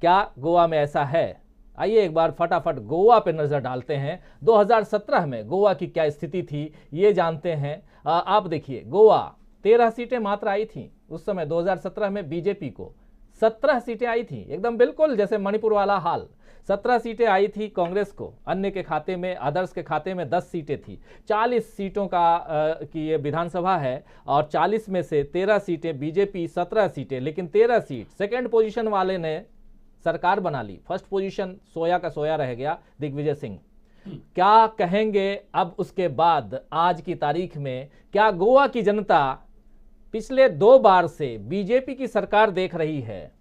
क्या गोवा में ऐसा है? आइए एक बार फटाफट गोवा पे नजर डालते हैं। 2017 में गोवा की क्या स्थिति थी ये जानते हैं। आप देखिए, गोवा 13 सीटें मात्र आई थी उस समय 2017 में। बीजेपी को 17 सीटें आई थी, एकदम बिल्कुल जैसे मणिपुर वाला हाल। 17 सीटें आई थी कांग्रेस को, अन्य के खाते में, अदर्स के खाते में 10 सीटें थी। 40 सीटों का की ये विधानसभा है और 40 में से 13 सीटें बीजेपी, 17 सीटें, लेकिन 13 सीट सेकेंड पोजीशन वाले ने सरकार बना ली। फर्स्ट पोजीशन सोया का सोया रह गया, दिग्विजय सिंह। क्या कहेंगे अब उसके बाद आज की तारीख में? क्या गोवा की जनता पिछले 2 बार से बीजेपी की सरकार देख रही है?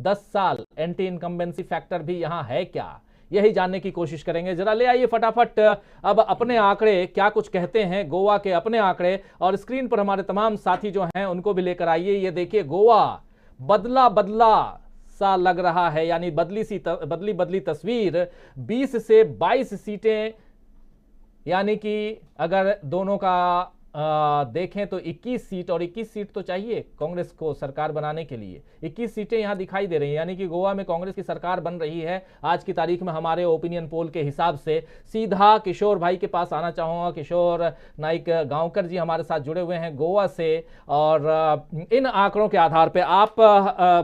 10 साल एंटी इनकम्बेंसी फैक्टर भी यहां है क्या? यही जानने की कोशिश करेंगे। जरा ले आइए फटाफट अब अपने आंकड़े क्या कुछ कहते हैं, गोवा के अपने आंकड़े, और स्क्रीन पर हमारे तमाम साथी जो हैं उनको भी लेकर आइए। ये देखिए, गोवा बदला बदला सा लग रहा है, यानी बदली बदली तस्वीर। 20 से 22 सीटें, यानी कि अगर दोनों का देखें तो 21 सीट, और 21 सीट तो चाहिए कांग्रेस को सरकार बनाने के लिए। 21 सीटें यहां दिखाई दे रही हैं, यानी कि गोवा में कांग्रेस की सरकार बन रही है आज की तारीख में हमारे ओपिनियन पोल के हिसाब से। सीधा किशोर भाई के पास आना चाहूंगा। किशोर नाइक गांवकर जी हमारे साथ जुड़े हुए हैं गोवा से, और इन आंकड़ों के आधार पर आप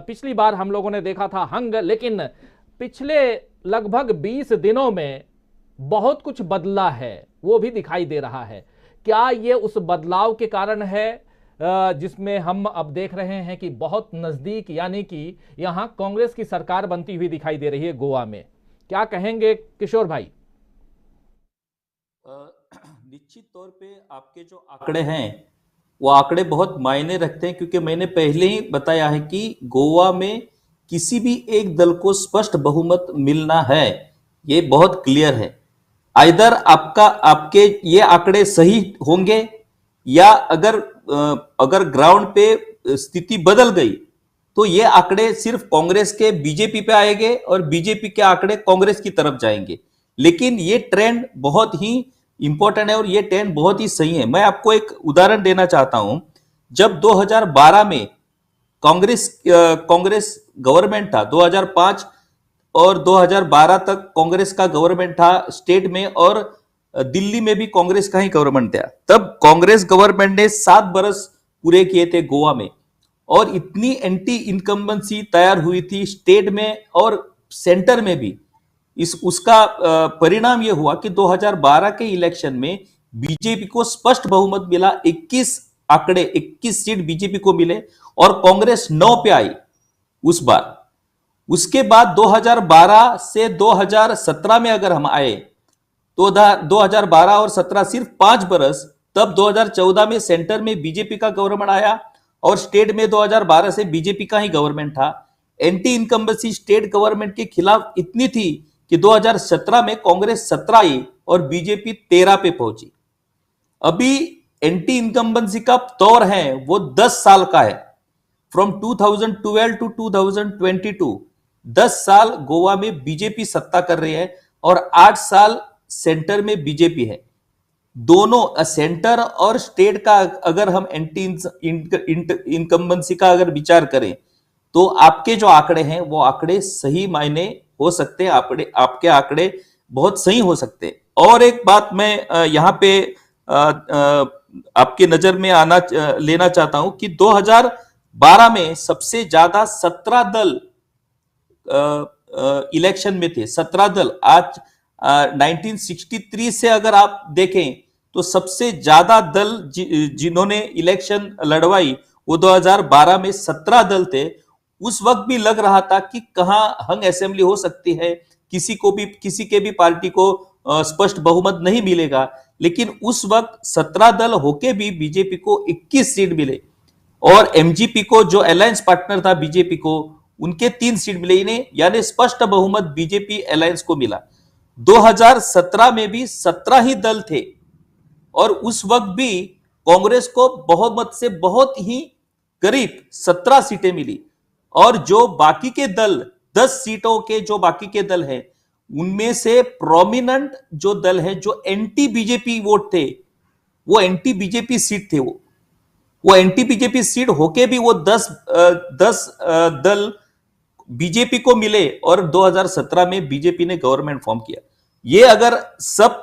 पिछली बार हम लोगों ने देखा था हंग, लेकिन पिछले लगभग 20 दिनों में बहुत कुछ बदला है, वो भी दिखाई दे रहा है। क्या ये उस बदलाव के कारण है जिसमें हम अब देख रहे हैं कि बहुत नजदीक, यानी कि यहां कांग्रेस की सरकार बनती हुई दिखाई दे रही है गोवा में? क्या कहेंगे किशोर भाई? निश्चित तौर पे आपके जो आंकड़े हैं वो आंकड़े बहुत मायने रखते हैं, क्योंकि मैंने पहले ही बताया है कि गोवा में किसी भी एक दल को स्पष्ट बहुमत मिलना है, ये बहुत क्लियर है। आइदर आपके ये आंकड़े सही होंगे, या अगर ग्राउंड पे स्थिति बदल गई तो ये आंकड़े सिर्फ कांग्रेस के बीजेपी पे आएंगे और बीजेपी के आंकड़े कांग्रेस की तरफ जाएंगे। लेकिन ये ट्रेंड बहुत ही इंपॉर्टेंट है और ये ट्रेंड बहुत ही सही है। मैं आपको एक उदाहरण देना चाहता हूं। जब 2012 में कांग्रेस गवर्नमेंट था, 2005 और 2012 तक कांग्रेस का गवर्नमेंट था स्टेट में, और दिल्ली में भी कांग्रेस का ही गवर्नमेंट था। तब कांग्रेस गवर्नमेंट ने 7 बरस पूरे किए थे गोवा में, और इतनी एंटी इनकम्बेंसी तैयार हुई थी स्टेट में और सेंटर में भी। उसका परिणाम यह हुआ कि 2012 के इलेक्शन में बीजेपी को स्पष्ट बहुमत मिला। 21 सीट बीजेपी को मिले और कांग्रेस 9 पे आई उस बार। उसके बाद 2012 से 2017 में अगर हम आए तो 2012 और 17 सिर्फ 5 बरस, तब 2014 में सेंटर में बीजेपी का गवर्नमेंट आया और स्टेट में 2012 से बीजेपी का ही गवर्नमेंट था। एंटी इनकम्बेंसी स्टेट गवर्नमेंट के खिलाफ इतनी थी कि 2017 में कांग्रेस 17 आई और बीजेपी 13 पे पहुंची। अभी एंटी इनकम्बेंसी का दौर है वो 10 साल का है, फ्रॉम 2012 टू 2022। 10 साल गोवा में बीजेपी सत्ता कर रही है और 8 साल सेंटर में बीजेपी है। दोनों सेंटर और स्टेट का अगर हम एंटी इनकम्बेंसी का अगर विचार करें तो आपके जो आंकड़े हैं वो आंकड़े सही मायने हो सकते हैं, आपके आंकड़े बहुत सही हो सकते हैं। और एक बात मैं यहां पे आपके नजर में लेना चाहता हूं कि 2012 में सबसे ज्यादा 17 दल इलेक्शन में थे। 17 दल। आज 1963 से अगर आप देखें तो सबसे ज्यादा दल जिन्होंने इलेक्शन लड़वाई वो 2012 में 17 दल थे। उस वक्त भी लग रहा था कि कहां हंग असेंबली हो सकती है, किसी के भी पार्टी को स्पष्ट बहुमत नहीं मिलेगा। लेकिन उस वक्त 17 दल होके भी बीजेपी को 21 सीट मिले, और एमजीपी को, जो अलायंस पार्टनर था बीजेपी को, उनके 3 सीट मिले इन्हें, यानी स्पष्ट बहुमत बीजेपी अलायंस को मिला। 2017 में भी 17 ही दल थे और उस वक्त भी कांग्रेस को बहुमत से बहुत ही करीब 17 सीटें मिली। और जो बाकी के दल, 10 सीटों के जो बाकी के दल हैं, उनमें से प्रोमिनेंट जो दल है, जो एंटी बीजेपी वोट थे, वो एंटी बीजेपी सीट थे, वो एंटी बीजेपी सीट होके भी वो 10 दल बीजेपी को मिले और 2017 में बीजेपी ने गवर्नमेंट फॉर्म किया। ये अगर सब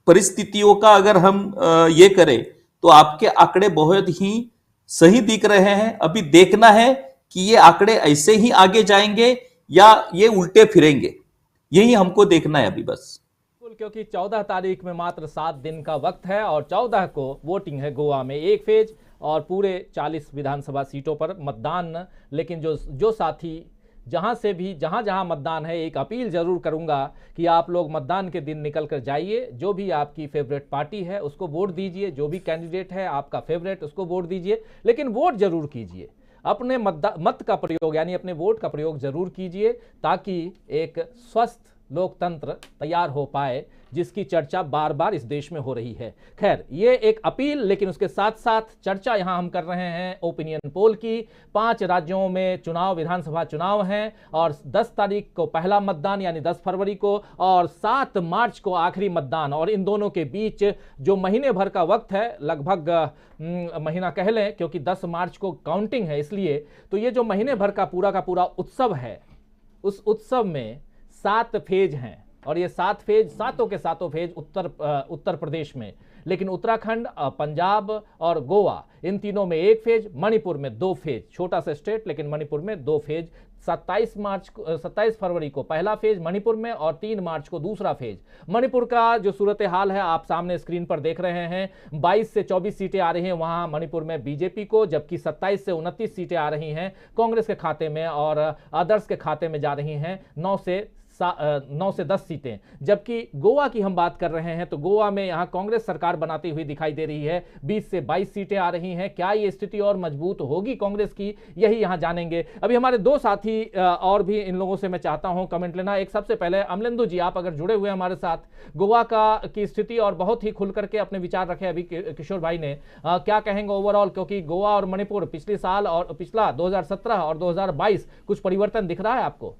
परिस्थितियों का अगर हम ये करें तो आपके आंकड़े बहुत ही सही दिख रहे हैं। अभी देखना है कि ये आंकड़े ऐसे ही आगे जाएंगे या ये उल्टे फिरेंगे, यही हमको देखना है अभी बस। क्योंकि 14 तारीख में मात्र 7 दिन का वक्त है और 14 को वोटिंग है गोवा में, एक फेज और पूरे 40 विधानसभा सीटों पर मतदान। लेकिन जो साथी जहां से भी जहां मतदान है, एक अपील जरूर करूंगा कि आप लोग मतदान के दिन निकल कर जाइए, जो भी आपकी फेवरेट पार्टी है उसको वोट दीजिए, जो भी कैंडिडेट है आपका फेवरेट उसको वोट दीजिए, लेकिन वोट जरूर कीजिए, अपने मत का प्रयोग यानी अपने वोट का प्रयोग जरूर कीजिए, ताकि एक स्वस्थ लोकतंत्र तैयार हो पाए जिसकी चर्चा बार बार इस देश में हो रही है। खैर, ये एक अपील, लेकिन उसके साथ साथ चर्चा यहां हम कर रहे हैं ओपिनियन पोल की। 5 राज्यों में चुनाव, विधानसभा चुनाव हैं और 10 तारीख को पहला मतदान यानी 10 फरवरी को और 7 मार्च को आखिरी मतदान। और इन दोनों के बीच जो महीने भर का वक्त है, लगभग महीना कह लें, क्योंकि 10 मार्च को काउंटिंग है इसलिए, तो ये जो महीने भर का पूरा उत्सव है, उस उत्सव में 7 फेज हैं और ये 7 फेज, सातों के सातों फेज उत्तर प्रदेश में, लेकिन उत्तराखंड, पंजाब और गोवा, इन तीनों में 1 फेज, मणिपुर में 2 फेज, छोटा सा स्टेट लेकिन मणिपुर में 2 फेज। 27 फरवरी को पहला फेज मणिपुर में और 3 मार्च को दूसरा फेज। मणिपुर का जो सूरत हाल है आप सामने स्क्रीन पर देख रहे हैं। 22 से 24 सीटें आ रही हैं वहां मणिपुर में बीजेपी को, जबकि 27 से 29 सीटें आ रही हैं कांग्रेस के खाते में और अदर्स के खाते में जा रही हैं 9 से 10 सीटें। जबकि गोवा की हम बात कर रहे हैं तो गोवा में यहां कांग्रेस सरकार बनाती हुई दिखाई दे रही है, 20 से 22 सीटें आ रही हैं। क्या ये स्थिति और मजबूत होगी कांग्रेस की, यही यहां जानेंगे। अभी हमारे 2 साथी और भी इन लोगों से मैं चाहता हूं कमेंट लेना। एक सबसे पहले अमलेंदु जी, आप अगर जुड़े हुए हमारे साथ, गोवा की स्थिति और बहुत ही खुल करके अपने विचार रखे अभी किशोर भाई ने, क्या कहेंगे ओवरऑल, क्योंकि गोवा और मणिपुर पिछले साल और पिछला 2017 और 2022 कुछ परिवर्तन दिख रहा है आपको?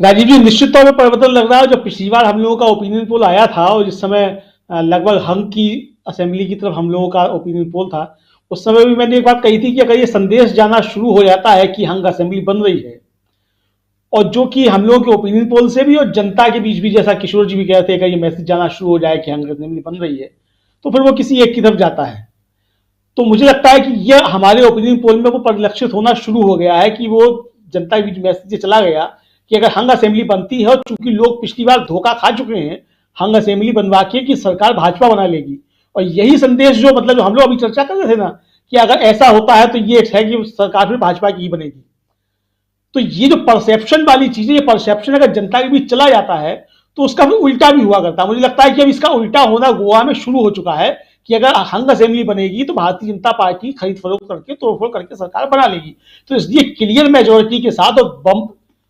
राजीव जी, निश्चित तौर पर परिवर्तन लग रहा है। जो पिछली बार हम लोगों का ओपिनियन पोल आया था और जिस समय लगभग हंग की असेंबली की तरफ हम लोगों का ओपिनियन पोल था, उस समय भी मैंने एक बात कही थी कि अगर ये संदेश जाना शुरू हो जाता है कि हंग असेंबली बन रही है, और जो कि हम लोगों के ओपिनियन पोल से भी और जनता के बीच भी, जैसा किशोर जी भी कह रहे थे, अगर ये मैसेज जाना शुरू हो जाए कि हंग असेंबली बन रही है, तो फिर वो किसी एक की तरफ जाता है। तो मुझे लगता है कि यह हमारे ओपिनियन पोल में वो परिलक्षित होना शुरू हो गया है कि वो जनता के बीच मैसेज चला गया कि अगर हंग असेंबली बनती है, और चूंकि लोग पिछली बार धोखा खा चुके हैं हंग असेंबली बनवा के कि सरकार भाजपा बना लेगी, और यही संदेश जो मतलब जो हम लोग अभी चर्चा कर रहे थे ना कि अगर ऐसा होता है तो ये है कि सरकार फिर भाजपा की ही बनेगी। तो ये जो परसेप्शन वाली चीजें, ये परसेप्शन अगर जनता के बीच चला जाता है तो उसका फिर उल्टा भी हुआ करता है। मुझे लगता है कि अब इसका उल्टा होना गोवा में शुरू हो चुका है कि अगर हंग असेंबली बनेगी तो भारतीय जनता पार्टी खरीद फरोख्त करके, तोड़फोड़ करके सरकार बना लेगी। तो इसलिए क्लियर मेजोरिटी के साथ और बम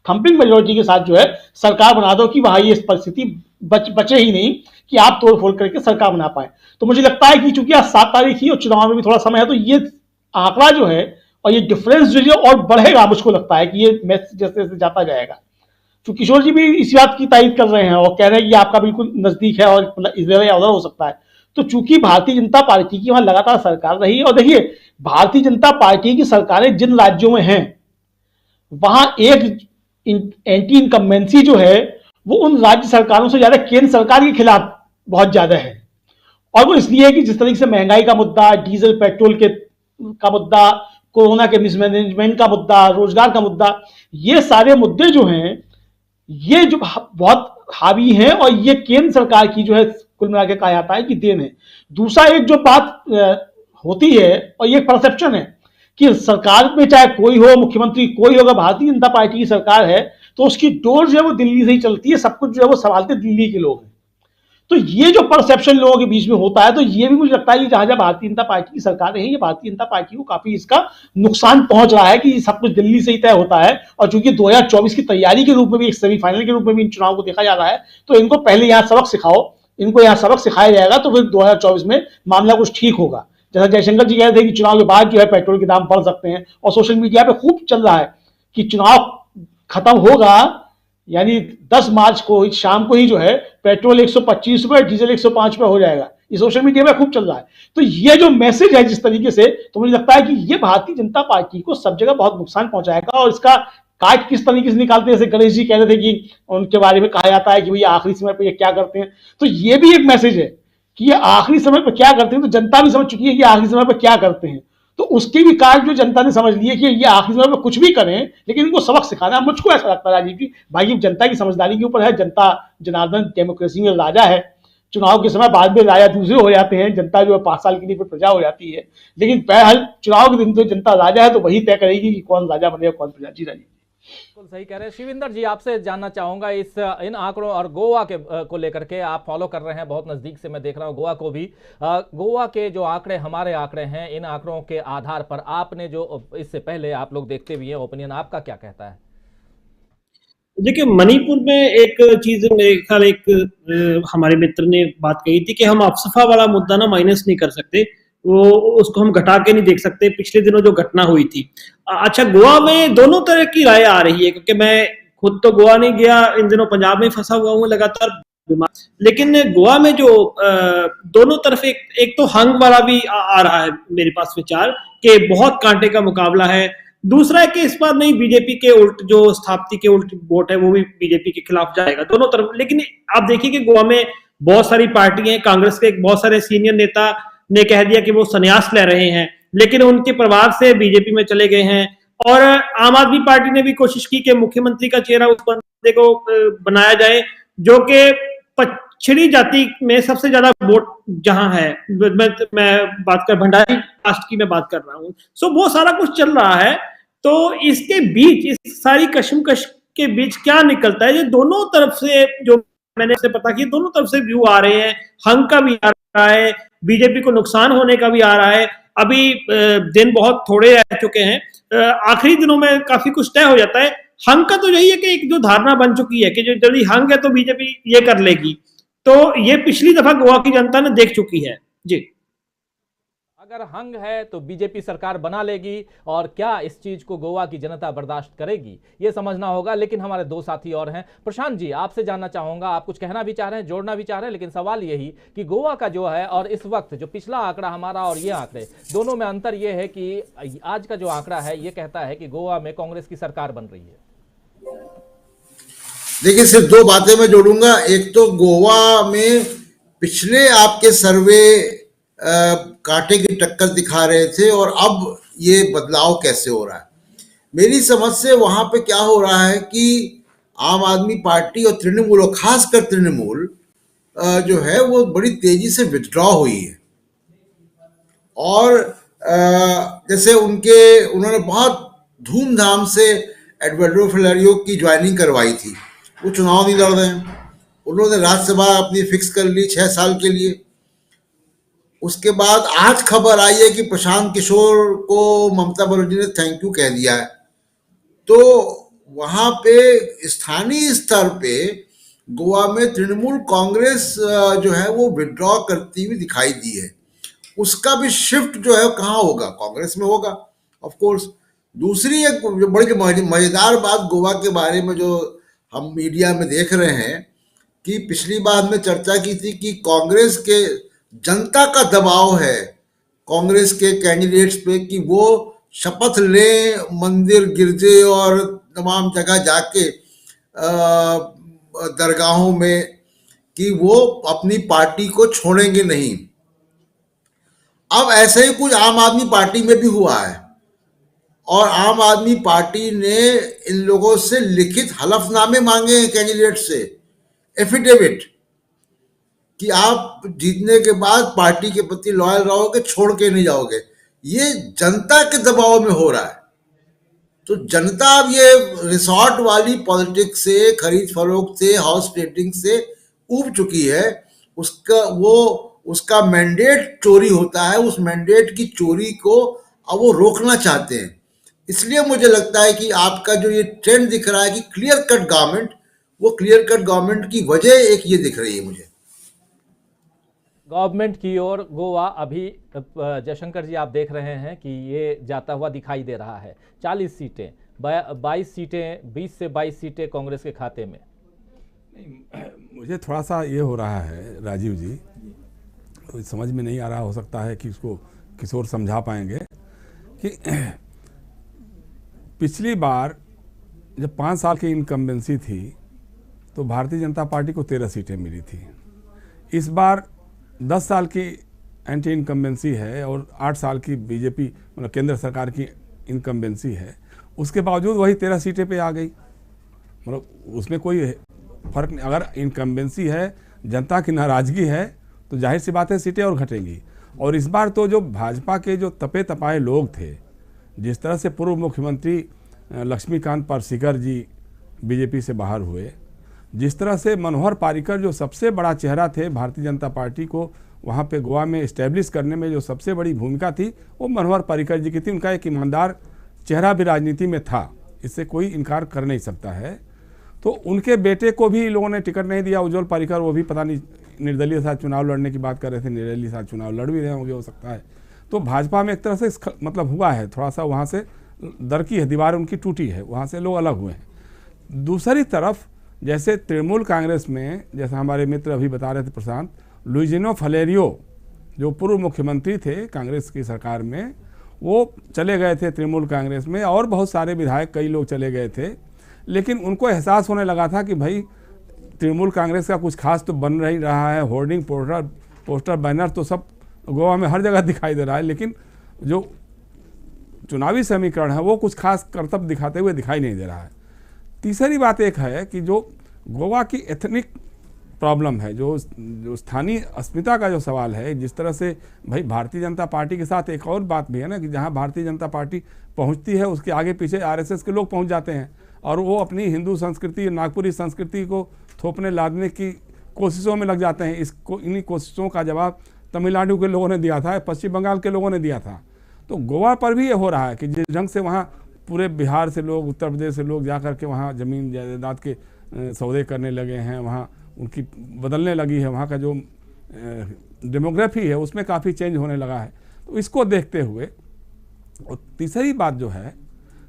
थंपिंग मेजोरिटी के साथ जो है सरकार बना दो कि वहां ये परिस्थिति बचे ही नहीं कि आप तोड़फोड़ करके सरकार बना पाए। तो मुझे लगता है कि चूंकि आज 7 तारीख ही और चुनाव में भी थोड़ा समय है, तो ये आंकड़ा जो है और ये डिफरेंस जो है और बढ़ेगा। मुझको लगता है कि ये मैसेज जैसे जैसे जाता जाएगा। तो किशोर जी भी इस बात की तारीफ कर रहे हैं और कह रहे हैं कि आपका बिल्कुल नजदीक है और इधर या उधर हो सकता है। तो चूंकि भारतीय जनता पार्टी की वहां लगातार सरकार रही, और देखिए भारतीय जनता पार्टी की सरकारें जिन राज्यों में हैं वहां एक एंटी इनकम्बेंसी जो है वो उन राज्य सरकारों से ज्यादा केंद्र सरकार के खिलाफ बहुत ज्यादा है। और वो इसलिए है कि जिस तरीके से महंगाई का मुद्दा, डीजल पेट्रोल का मुद्दा, कोरोना के मिसमैनेजमेंट का मुद्दा, रोजगार का मुद्दा, ये सारे मुद्दे जो हैं ये जो बहुत हावी हैं और ये केंद्र सरकार की जो है कुल मिला के कहा जाता है कि देन है। दूसरा एक जो बात होती है और ये परसेप्शन है कि सरकार में चाहे कोई हो, मुख्यमंत्री कोई होगा, भारतीय जनता पार्टी की सरकार है तो उसकी डोर जो है वो दिल्ली से ही चलती है, सब कुछ जो है वो संभालते दिल्ली के लोग हैं। तो ये जो परसेप्शन लोगों के बीच में होता है, तो ये भी मुझे लगता है कि जहां जहां भारतीय जनता पार्टी की सरकार है, ये भारतीय जनता पार्टी को काफी इसका नुकसान पहुंच रहा है कि सब कुछ दिल्ली से ही तय होता है। और चूंकि 2024 की तैयारी के रूप में भी, एक सेमीफाइनल के रूप में भी इन चुनाव को देखा जा रहा है, तो इनको पहले यहाँ सबक सिखाओ, इनको यहाँ सबक सिखाया जाएगा तो फिर 2024 में मामला कुछ ठीक होगा। जैसा जयशंकर जी कह रहे थे कि चुनाव के बाद जो है पेट्रोल के दाम बढ़ सकते हैं, और सोशल मीडिया पे खूब चल रहा है कि चुनाव खत्म होगा यानी 10 मार्च को शाम को ही जो है पेट्रोल 125 रुपए, डीजल 105 रुपए हो जाएगा। ये सोशल मीडिया में खूब चल रहा है। तो ये जो मैसेज है जिस तरीके से, तो मुझे लगता है कि ये भारतीय जनता पार्टी को सब जगह बहुत नुकसान पहुंचाएगा और इसका काट किस तरीके से निकालते हैं, जैसे गणेश जी कह रहे थे कि उनके बारे में कहा जाता है कि भैया आखिरी समय पर ये क्या करते हैं, तो ये भी एक मैसेज है कि ये आखिरी समय पर क्या करते हैं, तो जनता भी समझ चुकी है कि आखिरी समय पर क्या करते हैं, तो उसकी भी काट जो जनता ने समझ ली है कि ये आखिरी समय पर कुछ भी करें लेकिन इनको सबक सिखाना है। मुझको ऐसा लगता है राजीव जी, भाई ये जनता की समझदारी के ऊपर है। जनता जनार्दन डेमोक्रेसी में राजा है, चुनाव के समय बाद में राजा दूसरे हो जाते हैं, जनता जो है 5 साल के लिए फिर प्रजा हो जाती है, लेकिन बहरहाल चुनाव के दिन तो जनता राजा है, तो वही तय करेगी कि कौन राजा बनेगा कौन प्रजा। जी राजीव। बिल्कुल सही कह रहे हैं शिविंदर जी। आपसे जानना चाहूंगा इस इन आंकड़ों और गोवा के को लेकर के, आप फॉलो कर रहे हैं बहुत नजदीक से, मैं देख रहा हूं गोवा को भी। गोवा के जो आंकड़े हमारे आंकड़े हैं, इन आंकड़ों के आधार पर आपने जो इससे पहले आप लोग देखते भी हैं, ओपिनियन आपका क्या कहता है? देखिए, मणिपुर में एक चीज मेरे ख्याल हमारे मित्र ने बात कही थी कि हम अफसफा वाला मुद्दा ना माइनस नहीं कर सकते, वो उसको हम घटा के नहीं देख सकते। पिछले दिनों जो घटना हुई थी, अच्छा गोवा में दोनों तरह की राय आ रही है, क्योंकि मैं खुद तो गोवा नहीं गया, इन दिनों पंजाब में फंसा हुआ हूँ लगातार बीमार, लेकिन गोवा में जो दोनों तरफ एक तो हंग वाला भी आ रहा है मेरे पास विचार कि बहुत कांटे का मुकाबला है। दूसरा है कि इस बार नहीं, बीजेपी के उल्ट जो स्थापित के उल्ट वोट है वो भी बीजेपी के खिलाफ जाएगा दोनों तरफ। लेकिन आप देखिए कि गोवा में बहुत सारी पार्टियां हैं, कांग्रेस के बहुत सारे सीनियर नेता ने कह दिया कि वो संन्यास ले रहे हैं, लेकिन उनके परिवार से बीजेपी में चले गए हैं। और आम आदमी पार्टी ने भी कोशिश की कि मुख्यमंत्री का चेहरा उस बंदे को बनाया जाए जो कि पिछड़ी जाति में सबसे ज्यादा वोट जहां है। मैं बात कर भंडारी कास्ट की मैं बात कर रहा हूँ। सो वो सारा कुछ चल रहा है, तो इसके बीच, इस सारी कश्मकश के बीच क्या निकलता है, ये दोनों तरफ से जो मैंने से पता किया, दोनों तरफ से व्यू आ रहे हैं। हंग का भी आ रहा है, बीजेपी को नुकसान होने का भी आ रहा है। अभी दिन बहुत थोड़े रह चुके हैं, आखिरी दिनों में काफी कुछ तय हो जाता है। हंग का तो यही है कि एक जो धारणा बन चुकी है कि जो यदि हंग है तो बीजेपी ये कर लेगी, तो ये पिछली दफा गोवा की जनता ने देख चुकी है। जी, अगर हंग है तो बीजेपी सरकार बना लेगी, और क्या इस चीज को गोवा की जनता बर्दाश्त करेगी, ये समझना होगा। लेकिन हमारे दो साथी और हैं। प्रशांत जी, आपसे जानना चाहूंगा, आप कुछ कहना भी चाह रहे हैं, जोड़ना भी चाह रहे हैं, लेकिन सवाल यही कि गोवा का जो है और इस वक्त जो पिछला आंकड़ा हमारा और ये आंकड़े दोनों में अंतर ये है कि आज का जो आंकड़ा है ये कहता है कि गोवा में कांग्रेस की सरकार बन रही है। देखिए, सिर्फ दो बातें मैं जोड़ूंगा। एक तो गोवा में पिछले आपके सर्वे कांटे की टक्कर दिखा रहे थे, और अब ये बदलाव कैसे हो रहा है। मेरी समझ से वहां पे क्या हो रहा है कि आम आदमी पार्टी और तृणमूल, और खासकर तृणमूल जो है वो बड़ी तेजी से विथड्रॉ हुई है। और जैसे उन्होंने बहुत धूमधाम से एडवर्डो फिलरियो की ज्वाइनिंग करवाई थी, वो चुनाव नहीं लड़ रहे हैं। उन्होंने राज्यसभा अपनी फिक्स कर ली 6 साल के लिए। उसके बाद आज खबर आई है कि प्रशांत किशोर को ममता बनर्जी ने थैंक यू कह दिया है। तो वहां पे स्थानीय स्तर पे गोवा में तृणमूल कांग्रेस जो है वो विड्रॉ करती हुई दिखाई दी है। उसका भी शिफ्ट जो है कहाँ होगा, कांग्रेस में होगा ऑफ कोर्स। दूसरी एक बड़ी मजेदार बात गोवा के बारे में जो हम मीडिया में देख रहे हैं कि पिछली बार में चर्चा की थी कि कांग्रेस के जनता का दबाव है कांग्रेस के कैंडिडेट्स पे कि वो शपथ लें मंदिर गिरजे और तमाम जगह जाके दरगाहों में कि वो अपनी पार्टी को छोड़ेंगे नहीं। अब ऐसे ही कुछ आम आदमी पार्टी में भी हुआ है, और आम आदमी पार्टी ने इन लोगों से लिखित हलफनामे मांगे हैं कैंडिडेट से, एफिडेविट, कि आप जीतने के बाद पार्टी के प्रति लॉयल रहोगे, छोड़ के नहीं जाओगे। ये जनता के दबाव में हो रहा है। तो जनता अब ये रिसोर्ट वाली पॉलिटिक्स से, खरीद फरोख्त से, हाउस ट्रेडिंग से ऊब चुकी है। उसका मैंडेट चोरी होता है, उस मैंडेट की चोरी को अब वो रोकना चाहते हैं। इसलिए मुझे लगता है कि आपका जो ये ट्रेंड दिख रहा है कि क्लियर कट गवर्नमेंट, वो क्लियर कट गवर्नमेंट की वजह एक ये दिख रही है मुझे, गवर्नमेंट की ओर गोवा अभी जयशंकर जी आप देख रहे हैं कि ये जाता हुआ दिखाई दे रहा है। 40 सीटें, 22 सीटें, 20 से 22 सीटें कांग्रेस के खाते में। मुझे थोड़ा सा ये हो रहा है राजीव जी, तो समझ में नहीं आ रहा, हो सकता है कि इसको किशोर समझा पाएंगे कि पिछली बार जब 5 साल की इनकम्बेंसी थी तो भारतीय जनता पार्टी को 13 सीटें मिली थी। इस बार 10 साल की एंटी इनकम्बेंसी है और 8 साल की बीजेपी मतलब केंद्र सरकार की इनकम्बेंसी है, उसके बावजूद वही 13 सीटें पे आ गई। मतलब उसमें कोई फर्क नहीं। अगर इनकम्बेंसी है, जनता की नाराजगी है, तो जाहिर सी बात है सीटें और घटेंगी। और इस बार तो जो भाजपा के जो तपे तपाए लोग थे, जिस तरह से पूर्व मुख्यमंत्री लक्ष्मीकांत पार्सेकर जी बीजेपी से बाहर हुए, जिस तरह से मनोहर पार्रिकर जो सबसे बड़ा चेहरा थे भारतीय जनता पार्टी को वहाँ पे गोवा में इस्टेब्लिश करने में जो सबसे बड़ी भूमिका थी वो मनोहर पार्रिकर जी की थी। उनका एक ईमानदार चेहरा भी राजनीति में था, इससे कोई इनकार कर नहीं सकता है। तो उनके बेटे को भी लोगों ने टिकट नहीं दिया, उज्जवल पार्रिकर, वो भी पता नहीं निर्दलीय साथ चुनाव लड़ने की बात कर रहे थे, निर्दलीय साथ चुनाव लड़ भी रहे होंगे हो सकता है। तो भाजपा में एक तरह से मतलब हुआ है थोड़ा सा, वहाँ से दर की है, दीवार उनकी टूटी है, वहाँ से लोग अलग हुए हैं। दूसरी तरफ जैसे तृणमूल कांग्रेस में, जैसा हमारे मित्र अभी बता रहे थे प्रशांत, लुइजिनो फलेरियो जो पूर्व मुख्यमंत्री थे कांग्रेस की सरकार में, वो चले गए थे तृणमूल कांग्रेस में, और बहुत सारे विधायक कई लोग चले गए थे। लेकिन उनको एहसास होने लगा था कि भाई तृणमूल कांग्रेस का कुछ खास तो बन नहीं रहा है, होर्डिंग पोस्टर बैनर तो सब गोवा में हर जगह दिखाई दे रहा है, लेकिन जो चुनावी समीकरण है वो कुछ खास करतब दिखाते हुए दिखाई नहीं दे रहा है। तीसरी बात एक है कि जो गोवा की एथनिक प्रॉब्लम है, जो स्थानीय अस्मिता का जो सवाल है, जिस तरह से भाई भारतीय जनता पार्टी के साथ एक और बात भी है ना कि जहां भारतीय जनता पार्टी पहुंचती है उसके आगे पीछे आरएसएस के लोग पहुंच जाते हैं और वो अपनी हिंदू संस्कृति, नागपुरी संस्कृति को थोपने लादने की कोशिशों में लग जाते हैं। इन्हीं कोशिशों का जवाब तमिलनाडु के लोगों ने दिया था, पश्चिम बंगाल के लोगों ने दिया था। तो गोवा पर भी ये हो रहा है कि जिस ढंग से वहाँ पूरे बिहार से लोग, उत्तर प्रदेश से लोग जा करके वहाँ ज़मीन जायदाद के सौदे करने लगे हैं, वहाँ उनकी बदलने लगी है, वहाँ का जो डेमोग्राफी है उसमें काफ़ी चेंज होने लगा है। तो इसको देखते हुए, और तीसरी बात जो है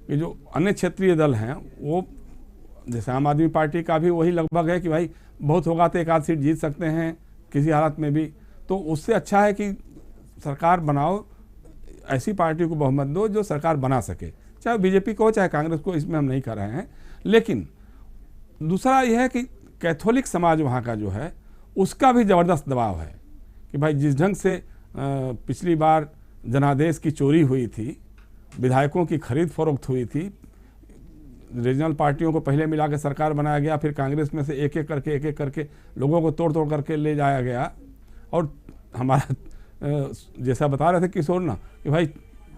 कि जो अन्य क्षेत्रीय दल हैं वो, जैसे आम आदमी पार्टी का भी वही लगभग है कि भाई बहुत होगा तो एक आध सीट जीत सकते हैं किसी हालत में भी, तो उससे अच्छा है कि सरकार बनाओ, ऐसी पार्टी को बहुमत दो जो सरकार बना सके, चाहे बीजेपी को चाहे कांग्रेस को, इसमें हम नहीं कर रहे हैं। लेकिन दूसरा यह है कि कैथोलिक समाज वहाँ का जो है उसका भी ज़बरदस्त दबाव है कि भाई जिस ढंग से पिछली बार जनादेश की चोरी हुई थी, विधायकों की खरीद फरोख्त हुई थी, रीजनल पार्टियों को पहले मिला के सरकार बनाया गया, फिर कांग्रेस में से एक एक करके लोगों को तोड़ तोड़ करके ले जाया गया। और हमारा जैसा बता रहे थे किशोर ना कि भाई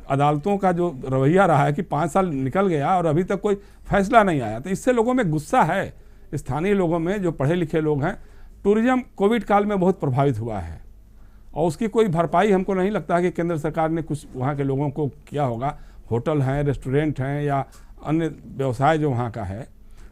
अदालतों का जो रवैया रहा है कि 5 साल निकल गया और अभी तक कोई फैसला नहीं आया, तो इससे लोगों में गुस्सा है, स्थानीय लोगों में, जो पढ़े लिखे लोग हैं। टूरिज्म कोविड काल में बहुत प्रभावित हुआ है और उसकी कोई भरपाई हमको नहीं लगता कि केंद्र सरकार ने कुछ वहाँ के लोगों को किया होगा। होटल हैं, रेस्टोरेंट हैं या अन्य व्यवसाय जो वहाँ का है,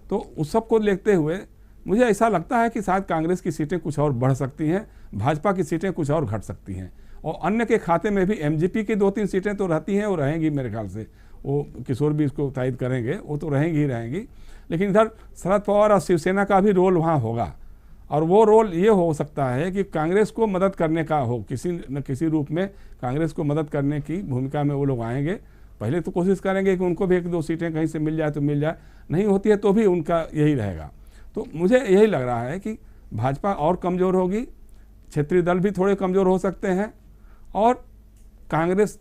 तो उस सब को देखते हुए मुझे ऐसा लगता है कि शायद कांग्रेस की सीटें कुछ और बढ़ सकती हैं, भाजपा की सीटें कुछ और घट सकती हैं, और अन्य के खाते में भी एमजीपी की 2-3 सीटें तो रहती हैं और रहेंगी मेरे ख्याल से, वो किशोर भी इसको तायद करेंगे, वो तो रहेंगी ही रहेंगी। लेकिन इधर शरद पवार और शिवसेना का भी रोल वहाँ होगा, और वो रोल ये हो सकता है कि कांग्रेस को मदद करने का हो, किसी न किसी रूप में कांग्रेस को मदद करने की भूमिका में वो लोग आएंगे। पहले तो कोशिश करेंगे कि उनको भी 1-2 सीटें कहीं से मिल जाए तो मिल जाए, नहीं होती है तो भी उनका यही रहेगा। तो मुझे यही लग रहा है कि भाजपा और कमज़ोर होगी, क्षेत्रीय दल भी थोड़े कमज़ोर हो सकते हैं, और कांग्रेस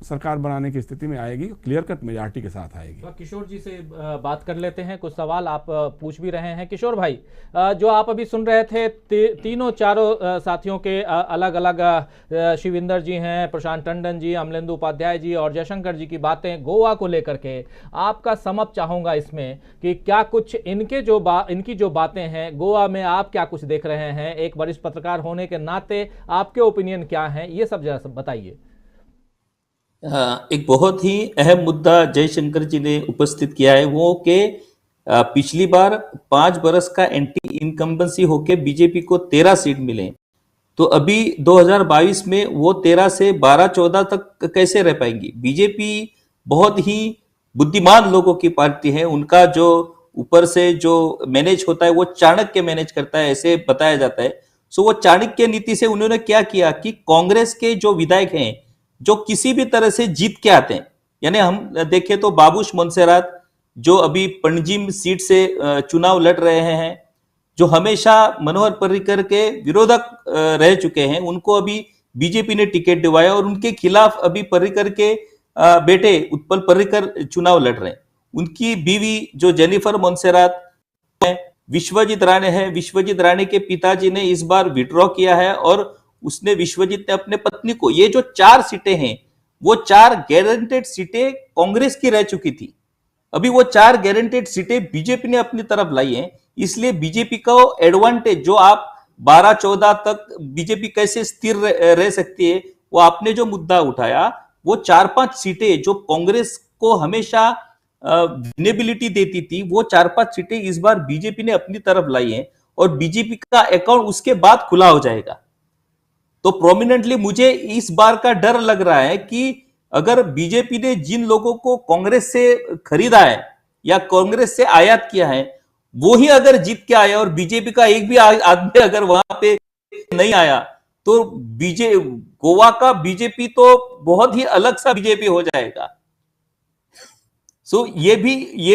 सरकार बनाने की स्थिति में आएगी, क्लियर कट मेजॉरिटी के साथ आएगी। किशोर जी से बात कर लेते हैं, कुछ सवाल आप पूछ भी रहे हैं। किशोर भाई, जो आप अभी सुन रहे थे, तीनों चारों साथियों के अलग अलग, शिविंदर जी हैं, प्रशांत टंडन जी, अमलेंदु उपाध्याय जी और जयशंकर जी की बातें गोवा को लेकर के, आपका समझ चाहूँगा इसमें कि क्या कुछ इनकी जो बातें हैं गोवा में आप क्या कुछ देख रहे हैं, एक वरिष्ठ पत्रकार होने के नाते आपके ओपिनियन क्या हैं, ये सब जरा बताइए। एक बहुत ही अहम मुद्दा जयशंकर जी ने उपस्थित किया है, वो कि पिछली बार 5 बरस का एंटी इनकम्बेंसी होके बीजेपी को 13 सीट मिले, तो अभी 2022 में वो 13 से 12-14 तक कैसे रह पाएंगी। बीजेपी बहुत ही बुद्धिमान लोगों की पार्टी है, उनका जो ऊपर से जो मैनेज होता है वो चाणक्य मैनेज करता है, ऐसे बताया जाता है। सो वो चाणक्य नीति से उन्होंने क्या किया कि कांग्रेस के जो विधायक हैं जो किसी भी तरह से जीत के आते हैं, यानी हम देखें तो बाबूश मोन्सेरात जो अभी पणजिम सीट से चुनाव लड़ रहे हैं, जो हमेशा मनोहर पर्रिकर के विरोधक रह चुके हैं, उनको अभी बीजेपी ने टिकट दिलवाया और उनके खिलाफ अभी पर्रिकर के बेटे उत्पल पर्रिकर चुनाव लड़ रहे हैं। उनकी बीवी जो जेनिफर मोंसेरात है, विश्वजीत राणे है, विश्वजीत राणे के पिताजी ने इस बार विड्रॉ किया है और उसने विश्वजीत ने अपने पत्नी को, ये जो 4 सीटें हैं वो 4 गारंटेड सीटें कांग्रेस की रह चुकी थी। अभी वो 4 गारंटेड सीटें बीजेपी ने अपनी तरफ लाई हैं, इसलिए बीजेपी का एडवांटेज जो आप 12-14 तक बीजेपी कैसे स्थिर रह सकती है, वो आपने जो मुद्दा उठाया, वो 4-5 सीटें जो कांग्रेस को हमेशा विनेबिलिटी देती थी, वो 4-5 सीटें इस बार बीजेपी ने अपनी तरफ लाई हैं और बीजेपी का अकाउंट उसके बाद खुला हो जाएगा। तो प्रोमिनेंटली मुझे इस बार का डर लग रहा है कि अगर बीजेपी ने जिन लोगों को कांग्रेस से खरीदा है या कांग्रेस से आयात किया है, वो ही अगर जीत के आया और बीजेपी का एक भी आदमी अगर वहां पे नहीं आया, तो गोवा का बीजेपी तो बहुत ही अलग सा बीजेपी हो जाएगा। सो ये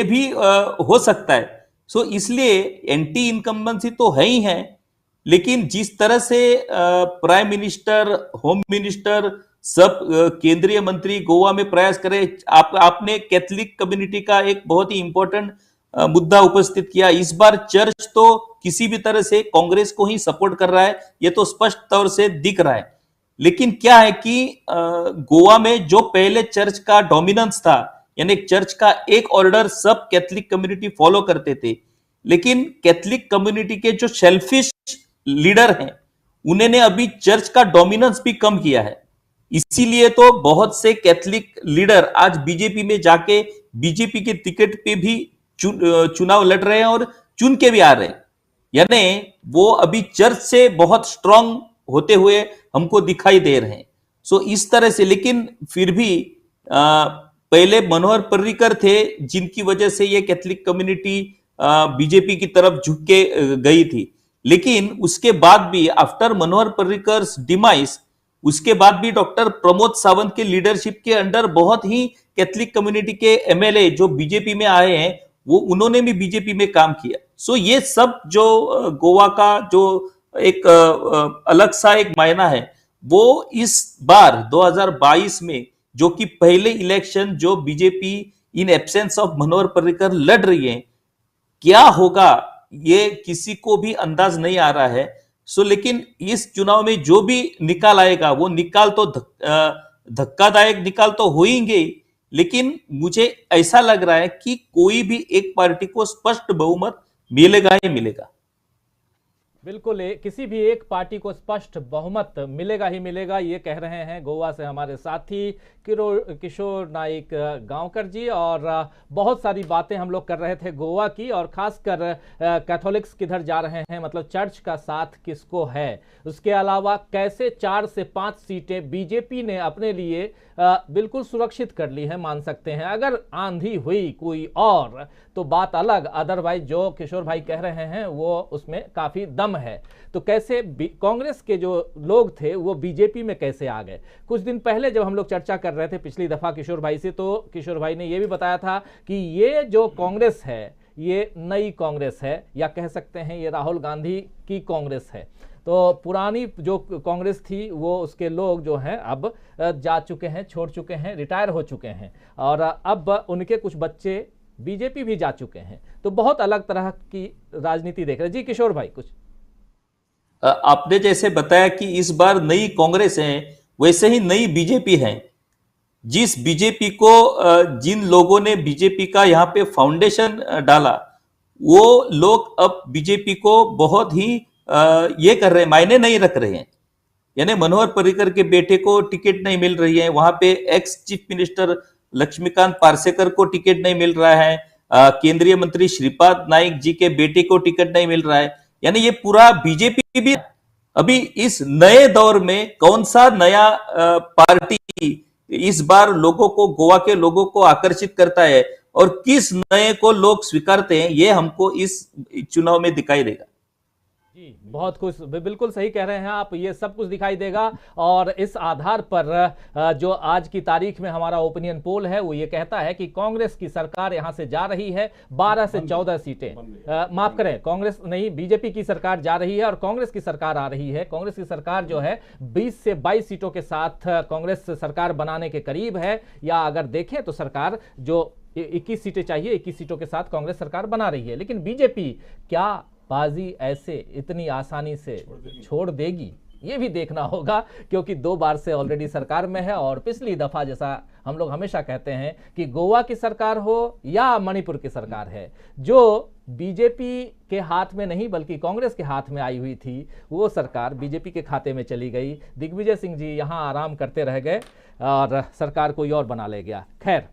भी हो सकता है। सो इसलिए एंटी इनकम्बेंसी तो है ही है, लेकिन जिस तरह से प्राइम मिनिस्टर, होम मिनिस्टर, सब केंद्रीय मंत्री गोवा में प्रयास करे, आपने कैथोलिक कम्युनिटी का एक बहुत ही इंपॉर्टेंट मुद्दा उपस्थित किया। इस बार चर्च तो किसी भी तरह से कांग्रेस को ही सपोर्ट कर रहा है, ये तो स्पष्ट तौर से दिख रहा है। लेकिन क्या है कि गोवा में जो पहले चर्च का डोमिनेंस था, यानी चर्च का एक ऑर्डर सब कैथोलिक कम्युनिटी फॉलो करते थे, लेकिन कैथोलिक कम्युनिटी के जो सेल्फिश लीडर हैं, उन्होंने अभी चर्च का डोमिनेंस भी कम किया है। इसीलिए तो बहुत से कैथोलिक लीडर आज बीजेपी में जाके बीजेपी के टिकट पे भी चुनाव लड़ रहे हैं और चुन के भी आ रहे हैं, यानी वो अभी चर्च से बहुत स्ट्रांग होते हुए हमको दिखाई दे रहे हैं। सो इस तरह से, लेकिन फिर भी पहले मनोहर पर्रिकर थे जिनकी वजह से ये कैथोलिक कम्युनिटी बीजेपी की तरफ झुक के गई थी, लेकिन उसके बाद भी आफ्टर मनोहर पर्रिकर डिमाइस, उसके बाद भी डॉक्टर प्रमोद सावंत के लीडरशिप के अंडर बहुत ही कैथोलिक कम्युनिटी के एमएलए जो बीजेपी में आए हैं, वो उन्होंने भी बीजेपी में काम किया। सो ये सब जो गोवा का जो एक अलग सा एक मायना है, वो इस बार 2022 में जो कि पहले इलेक्शन जो BJP in absence of Manohar Parrikar लड़ रही है, क्या होगा ये किसी को भी अंदाज नहीं आ रहा है। सो लेकिन इस चुनाव में जो भी निकाल आएगा, वो निकाल तो धक्कादायक निकाल तो होंगे, लेकिन मुझे ऐसा लग रहा है कि कोई भी एक पार्टी को स्पष्ट बहुमत मिलेगा ही मिलेगा। बिल्कुल, किसी भी एक पार्टी को स्पष्ट बहुमत मिलेगा ही मिलेगा, ये कह रहे हैं गोवा से हमारे साथी किशोर नाइक गांवकर जी। और बहुत सारी बातें हम लोग कर रहे थे गोवा की, और खासकर कैथोलिक्स किधर जा रहे हैं, मतलब चर्च का साथ किसको है, उसके अलावा कैसे 4 से 5 सीटें बीजेपी ने अपने लिए बिल्कुल सुरक्षित कर ली है, मान सकते हैं। अगर आंधी हुई कोई और तो बात अलग, अदरवाइज जो किशोर भाई कह रहे हैं वो उसमें काफ़ी दम है। तो कैसे कांग्रेस के जो लोग थे वो बीजेपी में कैसे आ गए। कुछ दिन पहले जब हम लोग चर्चा कर रहे थे पिछली दफ़ा किशोर भाई से, तो किशोर भाई ने ये भी बताया था कि ये जो कांग्रेस है ये नई कांग्रेस है, या कह सकते हैं ये राहुल गांधी की कांग्रेस है। तो पुरानी जो कांग्रेस थी वो उसके लोग जो हैं अब जा चुके हैं, छोड़ चुके हैं, रिटायर हो चुके हैं, और अब उनके कुछ बच्चे बीजेपी भी जा चुके हैं। तो बहुत अलग तरह की राजनीति देख रहे हैं। जी किशोर भाई, कुछ आपने जैसे बताया कि इस बार नई कांग्रेस है, वैसे ही नई बीजेपी है। जिस बीजेपी को जिन लोगों ने बीजेपी का यहाँ पे फाउंडेशन डाला, वो लोग अब बीजेपी को बहुत ही ये कर रहे हैं, मायने नहीं रख रहे हैं। यानी मनोहर पर्रिकर के बेटे को टिकट नहीं मिल रही है, वहां पे ex chief minister Laxmikant Parsekar को टिकट नहीं मिल रहा है, केंद्रीय मंत्री श्रीपाद नाइक जी के बेटे को टिकट नहीं मिल रहा है। यानी ये पूरा बीजेपी भी अभी इस नए दौर में कौन सा नया पार्टी इस बार लोगों को, गोवा के लोगों को आकर्षित करता है और किस नए को लोग स्वीकारते हैं, ये हमको इस चुनाव में दिखाई देगा। जी, बहुत खुश, बिल्कुल सही कह रहे हैं आप, ये सब कुछ दिखाई देगा। और इस आधार पर जो आज की तारीख में हमारा ओपिनियन पोल है वो ये कहता है कि कांग्रेस की सरकार यहां से जा रही है 12 से 14 सीटें, माफ करें, कांग्रेस नहीं, बीजेपी की सरकार जा रही है और कांग्रेस की सरकार आ रही है। कांग्रेस की सरकार जो है 20 से 22 सीटों के साथ कांग्रेस सरकार बनाने के करीब है, या अगर देखें तो सरकार जो 21 सीटें चाहिए 21 सीटों के साथ कांग्रेस सरकार बना रही है। लेकिन बीजेपी क्या बाजी ऐसे इतनी आसानी से छोड़ देगी, ये भी देखना होगा, क्योंकि 2 बार से ऑलरेडी सरकार में है। और पिछली दफा, जैसा हम लोग हमेशा कहते हैं कि गोवा की सरकार हो या मणिपुर की सरकार है, जो बीजेपी के हाथ में नहीं बल्कि कांग्रेस के हाथ में आई हुई थी, वो सरकार बीजेपी के खाते में चली गई। दिग्विजय सिंह जी यहां आराम करते रह गए और सरकार कोई और बना ले गया। खैर,